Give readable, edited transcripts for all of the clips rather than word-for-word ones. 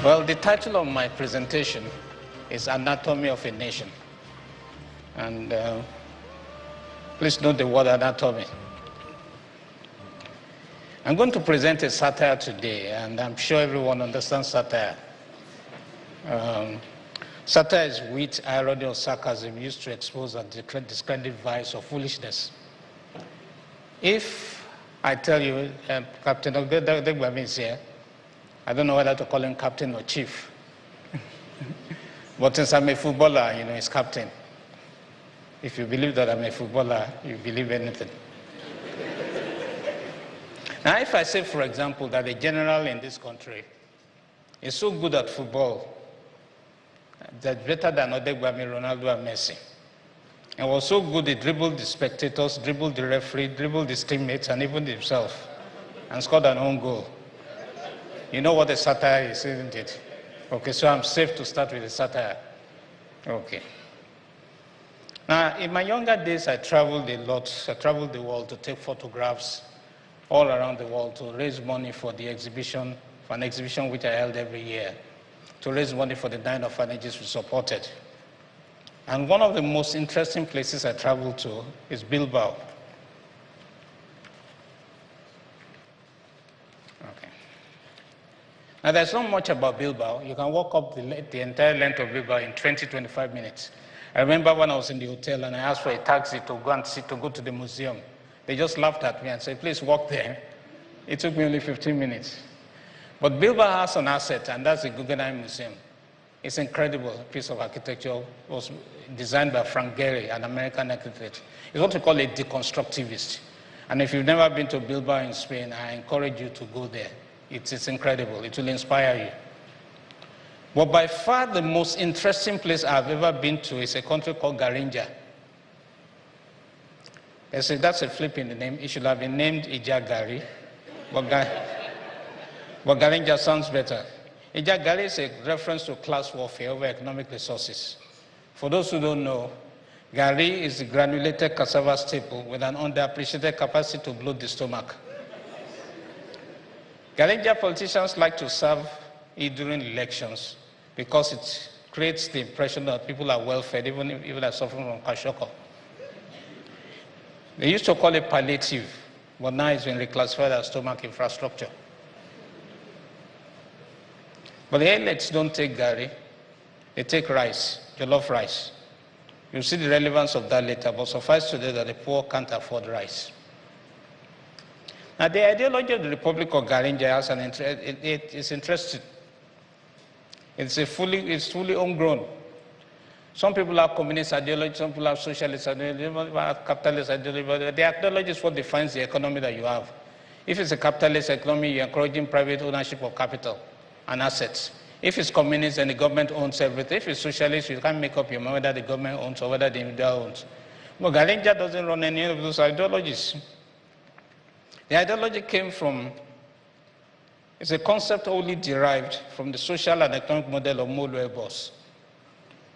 Well, the title of my presentation is Anatomy of a Nation. And please note the word anatomy. I'm going to present a satire today, and I'm sure everyone understands satire. Satire is wit, irony, or sarcasm used to expose and discredit vice or foolishness. If I tell you Captain Odegbami is here, I don't know whether to call him captain or chief. But since I'm a footballer, he's captain. If you believe that I'm a footballer, you believe anything. Now, if I say, for example, that a general in this country is so good at football, that's better than Odegbami, Ronaldo, and Messi, and was so good, he dribbled the spectators, dribbled the referee, dribbled his teammates, and even himself, and scored an own goal. You know what a satire is, isn't it? Okay, so I'm safe to start with a satire. Okay. Now, in my younger days, I traveled a lot. I traveled the world to take photographs all around the world to raise money for the exhibition, for an exhibition which I held every year, to raise money for the 9 orphanages we supported. And one of the most interesting places I traveled to is Bilbao. Okay. Now, there's not much about Bilbao. You can walk up the entire length of Bilbao in 20-25 minutes. I remember when I was in the hotel and I asked for a taxi to go to the museum. They just laughed at me and said, please walk there. It took me only 15 minutes. But Bilbao has an asset, and that's the Guggenheim Museum. It's an incredible piece of architecture. It was designed by Frank Gehry, an American architect. It's what we call a deconstructivist. And if you've never been to Bilbao in Spain, I encourage you to go there. It's incredible. It will inspire you. But by far the most interesting place I've ever been to is a country called Garinga. That's a flip in the name. It should have been named Ijagari, but Garinga sounds better. Ijagari is a reference to class warfare over economic resources. For those who don't know, Gari is the granulated cassava staple with an underappreciated capacity to bloat the stomach. Garinga politicians like to serve it during elections because it creates the impression that people are well-fed, even if they're suffering from kwashiorkor. They used to call it palliative, but now it's been reclassified as stomach infrastructure. But the elites don't take Gari, they take rice, jollof rice. You'll see the relevance of that later, but suffice today that the poor can't afford rice. Now, the ideology of the Republic of Garinga is interesting. It's fully homegrown. Some people have communist ideology, some people have socialist ideology, some people have capitalist ideology, but the ideology is what defines the economy that you have. If it's a capitalist economy, you're encouraging private ownership of capital and assets. If it's communist, then the government owns everything. If it's socialist, you can't make up your mind whether the government owns or whether the individual owns. But Garinga doesn't run any of those ideologies. The ideology came from, it's a concept only derived from the social and economic model of Molue boss.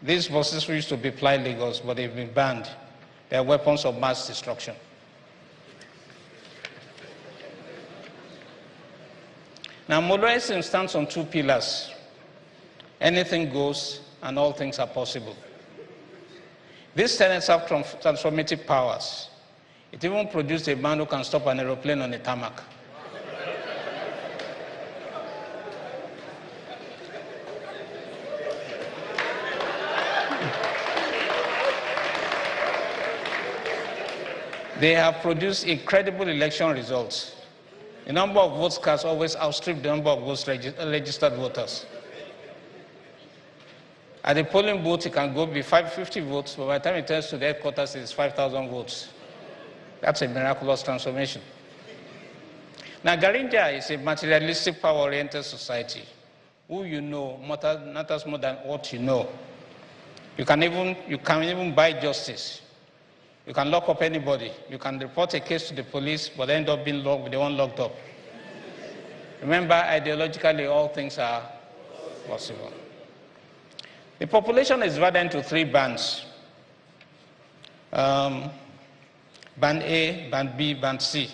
These bosses used to be ply Lagos, but they've been banned. They are weapons of mass destruction. Now, Molueism stands on 2 pillars. Anything goes, and all things are possible. These tenets have transformative powers. It even produced a man who can stop an aeroplane on a tarmac. They have produced incredible election results. The number of votes cast always outstripped the number of votes registered voters. At the polling booth, it can go be 550 votes, but by the time it turns to the headquarters, it's 5,000 votes. That's a miraculous transformation. Now, Garinga is a materialistic, power-oriented society. Who you know matters more than what you know. You can even buy justice. You can lock up anybody. You can report a case to the police, but end up being locked with the one locked up. Remember, ideologically, all things are possible. The population is divided into 3 bands. Band A, Band B, Band C.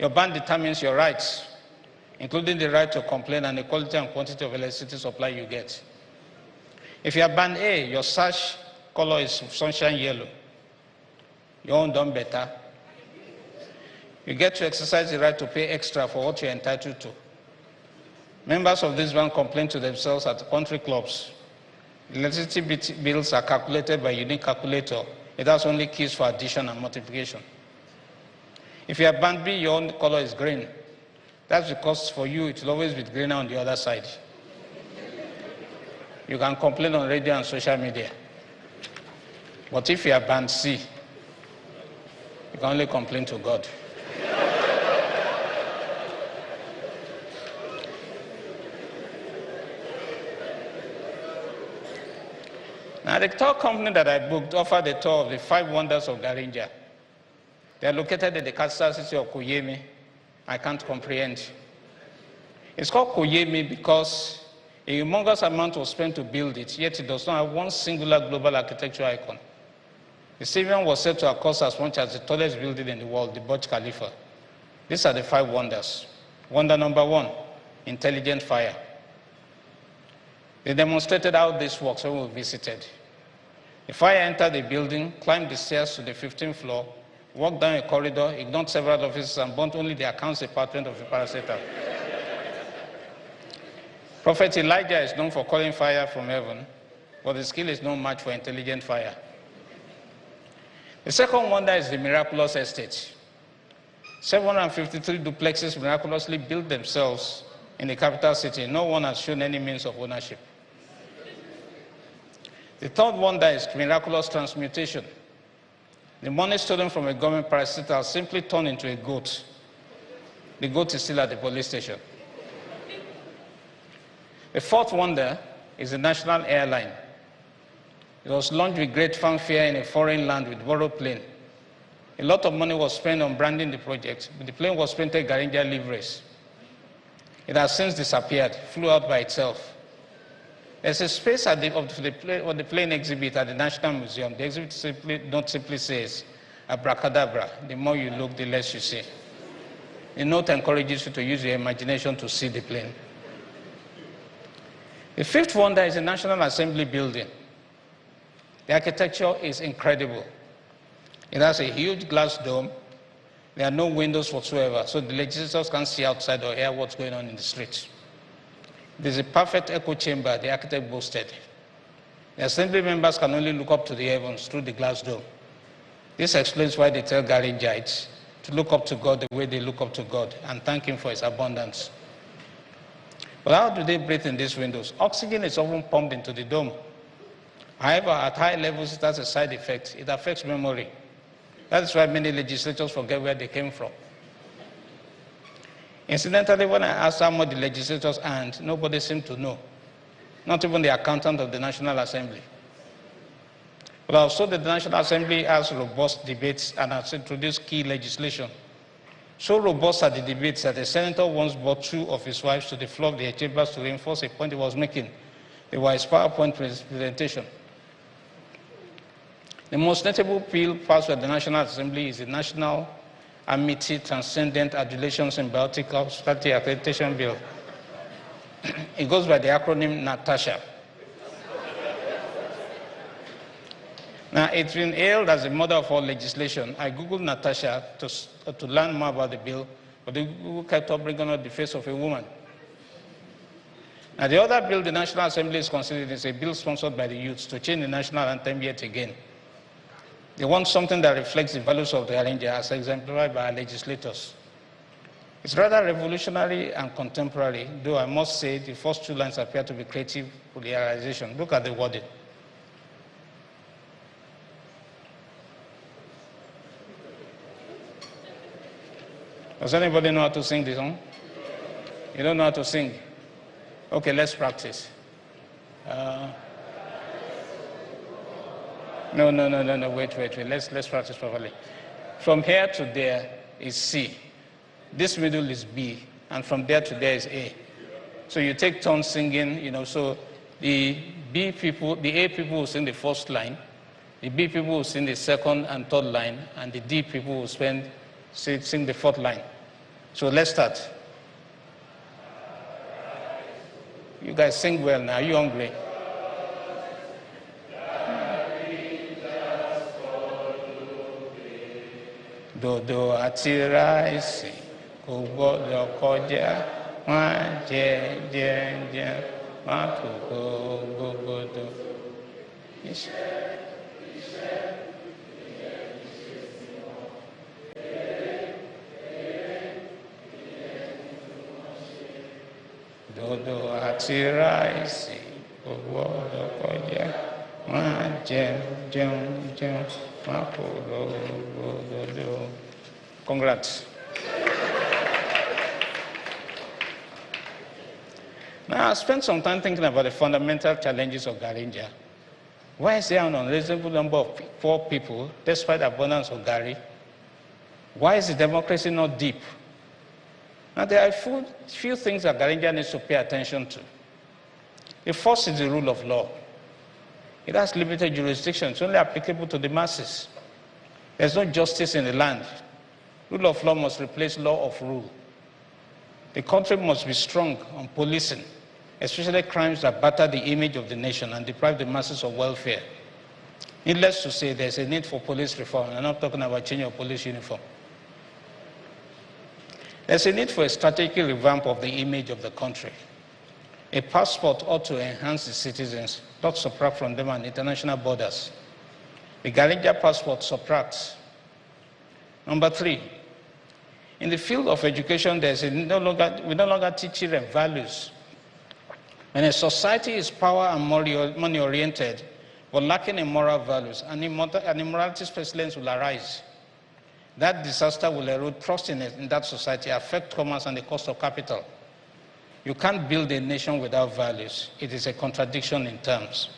Your band determines your rights. including the right to complain and the quality and quantity of electricity supply you get. If you are band A, your sash color is sunshine yellow. Your own done better. You get to exercise the right to pay extra for what you're entitled to. Members of this band complain to themselves at country clubs. Electricity bills are calculated by a unique calculator. It has only keys for addition and multiplication. If you are band B, your own color is green. That's because for you, it will always be greener on the other side. You can complain on radio and social media. But if you are band C, you can only complain to God. Now, the tour company that I booked offered a tour of the 5 wonders of Garinga. They are located in the capital city of Kuyemi. I can't comprehend. It's called Kuyemi because a humongous amount was spent to build it, yet it does not have one singular global architectural icon. The stadium was said to have cost as much as the tallest building in the world, the Burj Khalifa. These are the 5 wonders. Wonder number 1, intelligent fire. They demonstrated how this works when we visited. The fire entered the building, climbed the stairs to the 15th floor, walked down a corridor, ignored several offices, and burnt only the accounts department of the parastatal. Prophet Elijah is known for calling fire from heaven, but his skill is no match for intelligent fire. The second wonder is the miraculous estate. 753 duplexes miraculously built themselves in the capital city. No one has shown any means of ownership. The third wonder is miraculous transmutation. The money stolen from a government parastatal simply turned into a goat. The goat is still at the police station. The fourth wonder is the national airline. It was launched with great fanfare in a foreign land with borrowed plane. A lot of money was spent on branding the project, but the plane was painted Garinga liveries. It has since disappeared, flew out by itself. There's a space of the plane exhibit at the National Museum. The exhibit simply says, abracadabra. The more you look, the less you see. The note encourages you to use your imagination to see the plane. The fifth wonder is the National Assembly building. The architecture is incredible. It has a huge glass dome. There are no windows whatsoever, so the legislators can't see outside or hear what's going on in the streets. There's a perfect echo chamber the architect boasted. The assembly members can only look up to the heavens through the glass dome. This explains why they tell Garingites to look up to God the way they look up to God and thank Him for His abundance. But how do they breathe in these windows? Oxygen is often pumped into the dome. However, at high levels, it has a side effect. It affects memory. That is why many legislators forget where they came from. Incidentally, when I asked how much the legislators earned, nobody seemed to know. Not even the accountant of the National Assembly. But also the National Assembly has robust debates and has introduced key legislation. So robust are the debates that a senator once brought 2 of his wives to the floor of their chambers to reinforce a point he was making. They were his PowerPoint presentation. The most notable bill passed by the National Assembly is the National Amity Transcendent Adulation Symbiotic Hospitality Accreditation Bill. It goes by the acronym NATASHA. Now, it's been hailed as the mother of all legislation. I Googled Natasha to learn more about the bill, but the Google kept up bringing out the face of a woman. Now, the other bill the National Assembly is considering is a bill sponsored by the youths to change the national anthem yet again. They want something that reflects the values of the Garinga as exemplified by our legislators. It's rather revolutionary and contemporary, though I must say the first 2 lines appear to be creative popularization. Look at the wording. Does anybody know how to sing this song? You don't know how to sing? Okay, let's practice. No, wait. Let's practice properly. From here to there is C. This middle is B. And from there to there is A. So you take turns singing, so the A people will sing the first line, the B people will sing the second and third line, and the D people will sing the fourth line. So let's start. You guys sing well now. Are you hungry? Dodo àti ráìsì kò gbọ́dọ̀ kọjá wọ́n jẹ wọ́n kò gbogbo. Dodo àti ráìsì kò gbọ́dọ̀ kọjá wọ́n jẹun wọ́n kò gbogbo. Congrats. Now, I spent some time thinking about the fundamental challenges of Garinga. Why is there an unreasonable number of poor people despite the abundance of Gari? Why is the democracy not deep? Now, there are a few things that Garinga needs to pay attention to. The first is the rule of law. It has limited jurisdiction. It's only applicable to the masses. There's no justice in the land. Rule of law must replace law of rule. The country must be strong on policing, especially crimes that batter the image of the nation and deprive the masses of welfare. Needless to say, there's a need for police reform. I'm not talking about changing of police uniform. There's a need for a strategic revamp of the image of the country. A passport ought to enhance the citizens, not subtract from them on international borders. The Garinga passport subtracts. Number 3, in the field of education, we no longer teach children values. When a society is power and money-oriented, but lacking in moral values, and immorality pestilence will arise. That disaster will erode trust in that society, affect commerce and the cost of capital. You can't build a nation without values. It is a contradiction in terms.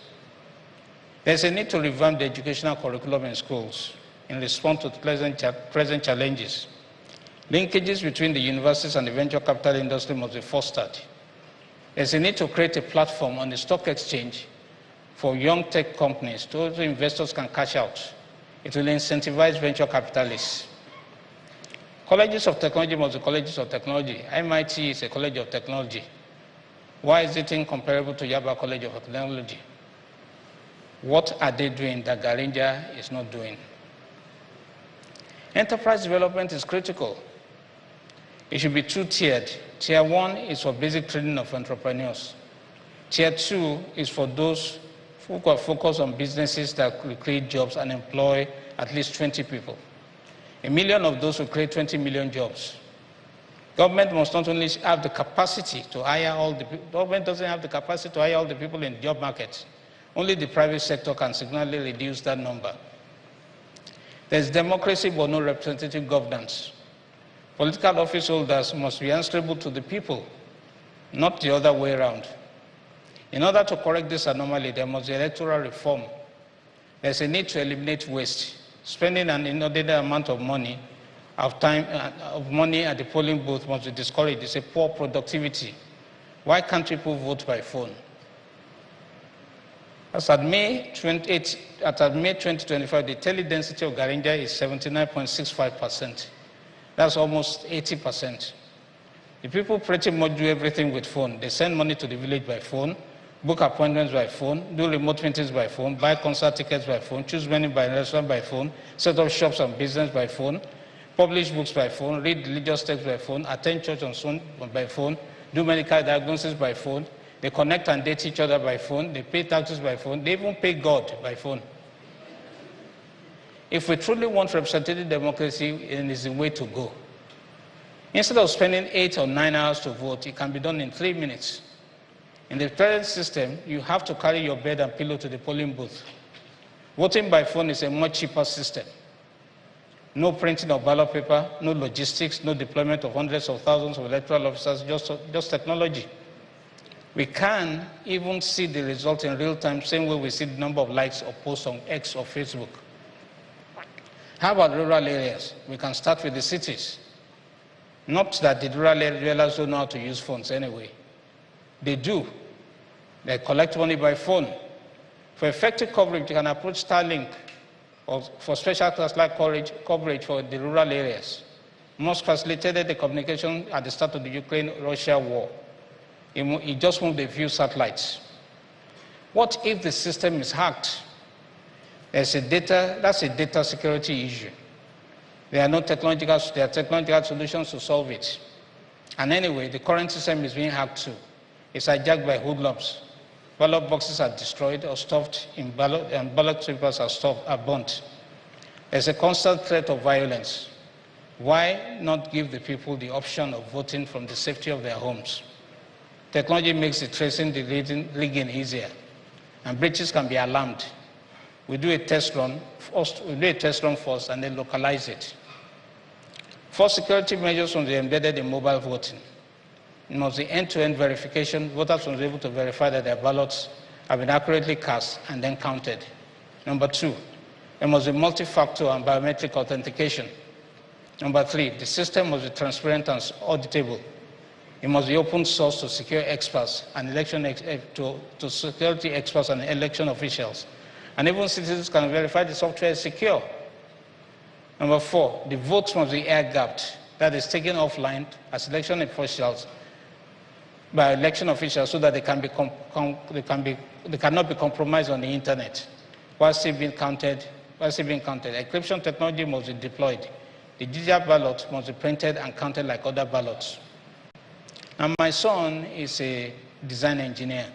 There's a need to revamp the educational curriculum in schools in response to present challenges. Linkages between the universities and the venture capital industry must be fostered. There's a need to create a platform on the stock exchange for young tech companies so investors can cash out. It will incentivize venture capitalists. Colleges of technology must be colleges of technology. MIT is a college of technology. Why is it incomparable to Yaba College of Technology? What are they doing that Garinga is not doing? Enterprise development is critical. It should be two-tiered. Tier 1 is for basic training of entrepreneurs. Tier 2 is for those who are focused on businesses that will create jobs and employ at least 20 people. 1 million of those will create 20 million jobs. Government must not only have the capacity to hire all the people, government doesn't have the capacity to hire all the people in job markets. Only the private sector can significantly reduce that number. There's democracy but no representative governance. Political office holders must be answerable to the people, not the other way around. In order to correct this anomaly, there must be electoral reform. There's a need to eliminate waste. Spending an inordinate amount of money, at the polling booth must be discouraged. It's a poor productivity. Why can't people vote by phone? As at May 2025, the tele-density of Garinga is 79.65%. That's almost 80%. The people pretty much do everything with phone. They send money to the village by phone, book appointments by phone, do remote meetings by phone, buy concert tickets by phone, choose menu by restaurant by phone, set up shops and business by phone, publish books by phone, read religious texts by phone, attend church on Sunday by phone, do medical diagnosis by phone. They connect and date each other by phone. They pay taxes by phone. They even pay God by phone. If we truly want representative democracy, it is the way to go. Instead of spending 8 or 9 hours to vote, it can be done in 3 minutes. In the present system, you have to carry your bed and pillow to the polling booth. Voting by phone is a much cheaper system. No printing of ballot paper, no logistics, no deployment of hundreds of thousands of electoral officers, just technology. We can even see the result in real time, same way we see the number of likes or posts on X or Facebook. How about rural areas? We can start with the cities. Not that the rural areas don't know how to use phones anyway. They do. They collect money by phone. For effective coverage, you can approach Starlink or for special class-like coverage for the rural areas. Most facilitated the communication at the start of the Ukraine-Russia war. He just moved a few satellites. What if the system is hacked? That's a data security issue. There are technological solutions to solve it. And anyway, the current system is being hacked too. It's hijacked by hoodlums. Ballot boxes are destroyed or stuffed in and ballot papers are burnt. There's a constant threat of violence. Why not give the people the option of voting from the safety of their homes? Technology makes the tracing, the rigging easier, and breaches can be alarmed. We do a test run first, and then localize it. For security measures must be embedded in mobile voting. It must be end-to-end verification. Voters must be able to verify that their ballots have been accurately cast and then counted. Number 2, there must be multi-factor and biometric authentication. Number 3, the system must be transparent and auditable. It must be open source to secure experts and to security experts and election officials. And even citizens can verify the software is secure. Number 4, the votes must be air-gapped, that is taken offline as election officials by election officials so that they cannot be compromised on the internet while still being counted. Encryption technology must be deployed. The digital ballot must be printed and counted like other ballots. Now, my son is a design engineer,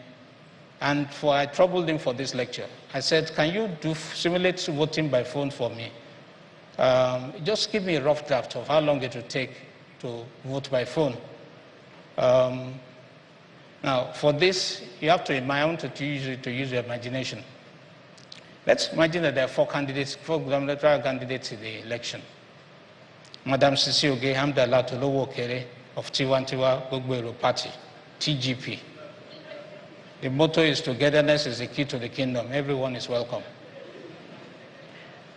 and I troubled him for this lecture. I said, can you simulate voting by phone for me? Just give me a rough draft of how long it will take to vote by phone. Now, for this, you have to, I want to use your imagination. Let's imagine that there are 4 gubernatorial candidates in the election. Madam Sisi Oge Hamdallah Tolowo Okere of Tiwantiwa Gbogbero Party, TGP. The motto is togetherness is the key to the kingdom. Everyone is welcome.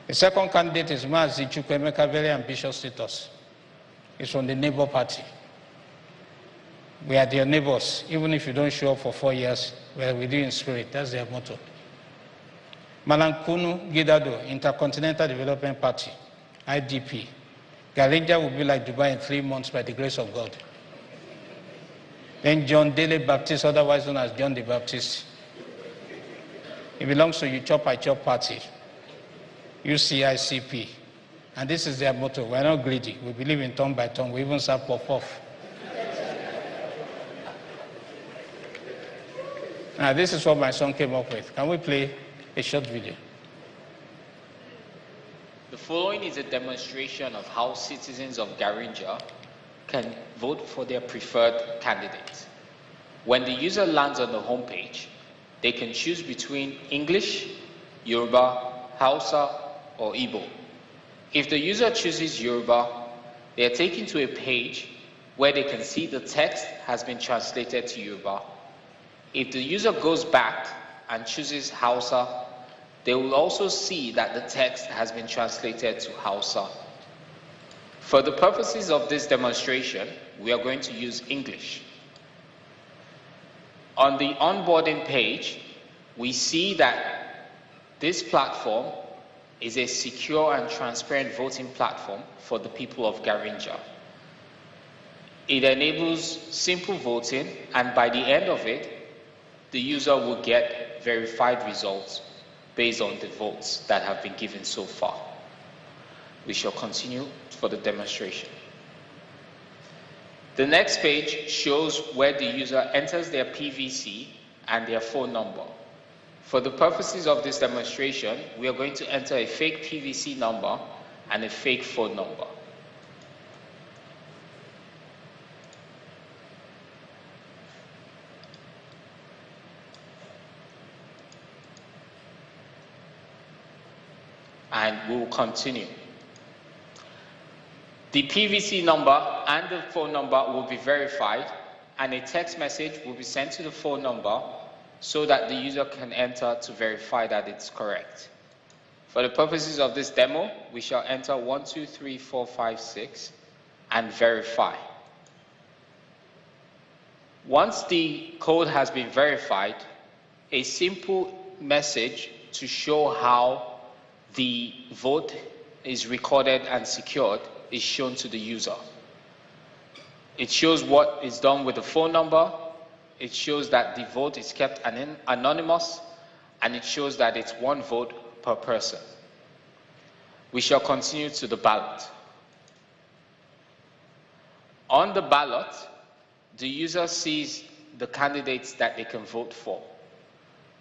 The second candidate is Mazi Chukwemeka, very ambitious status. He's from the Labour Party. We are their neighbors. Even if you don't show up for 4 years, we are with you in spirit. That's their motto. Malankunu Gidado, Intercontinental Development Party, IDP. Garinga will be like Dubai in 3 months by the grace of God. Then John Dele Baptist, otherwise known as John the Baptist. He belongs to You Chop, I Chop Party, UCICP. And this is their motto. We're not greedy. We believe in turn by turn. We even serve puff-puff. Now, this is what my son came up with. Can we play a short video? The following is a demonstration of how citizens of Garinga can vote for their preferred candidate. When the user lands on the homepage, they can choose between English, Yoruba, Hausa, or Igbo. If the user chooses Yoruba, they are taken to a page where they can see the text has been translated to Yoruba. If the user goes back and chooses Hausa, they will also see that the text has been translated to Hausa. For the purposes of this demonstration, we are going to use English. On the onboarding page, we see that this platform is a secure and transparent voting platform for the people of Garinga. It enables simple voting, and by the end of it, the user will get verified results based on the votes that have been given so far. We shall continue for the demonstration. The next page shows where the user enters their PVC and their phone number. For the purposes of this demonstration, we are going to enter a fake PVC number and a fake phone number. And we will continue. The PVC number and the phone number will be verified, and a text message will be sent to the phone number so that the user can enter to verify that it's correct. For the purposes of this demo, we shall enter 123456 and verify. Once the code has been verified, a simple message to show how the vote is recorded and secured is shown to the user. It shows what is done with the phone number, it shows that the vote is kept anonymous, and it shows that it's one vote per person. We shall continue to the ballot. On the ballot, the user sees the candidates that they can vote for.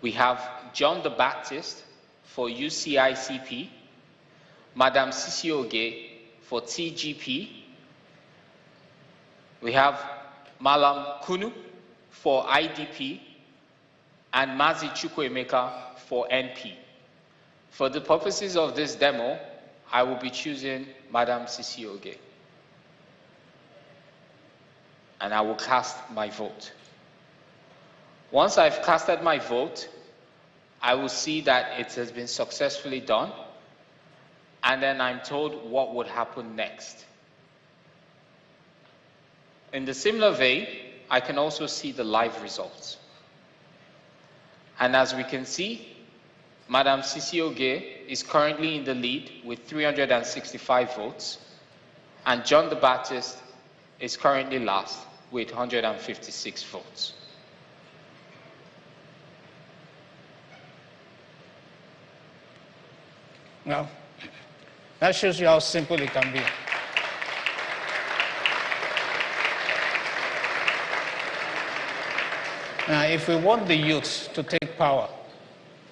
We have John the Baptist for UCICP, Madam Sisi Oge for TGP, we have Malam Kunu for IDP, and Mazi Chukwuemeka for NP. For the purposes of this demo, I will be choosing Madam Sisi Oge, and I will cast my vote. Once I've casted my vote, I will see that it has been successfully done, and then I'm told what would happen next. In the similar vein, I can also see the live results. And as we can see, Madam Sisi Oge is currently in the lead with 365 votes, and John the Baptist is currently last with 156 votes. Now, that shows you how simple it can be. Now, if we want the youth to take power,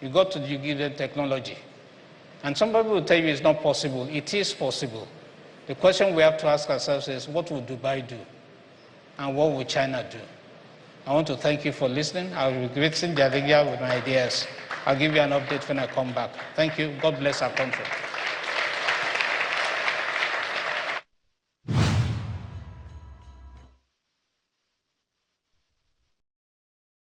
you got to give them technology. And some people will tell you it's not possible. It is possible. The question we have to ask ourselves is, what will Dubai do? And what will China do? I want to thank you for listening. I'll be greeting Garinga with my ideas. I'll give you an update when I come back. Thank you. God bless our country.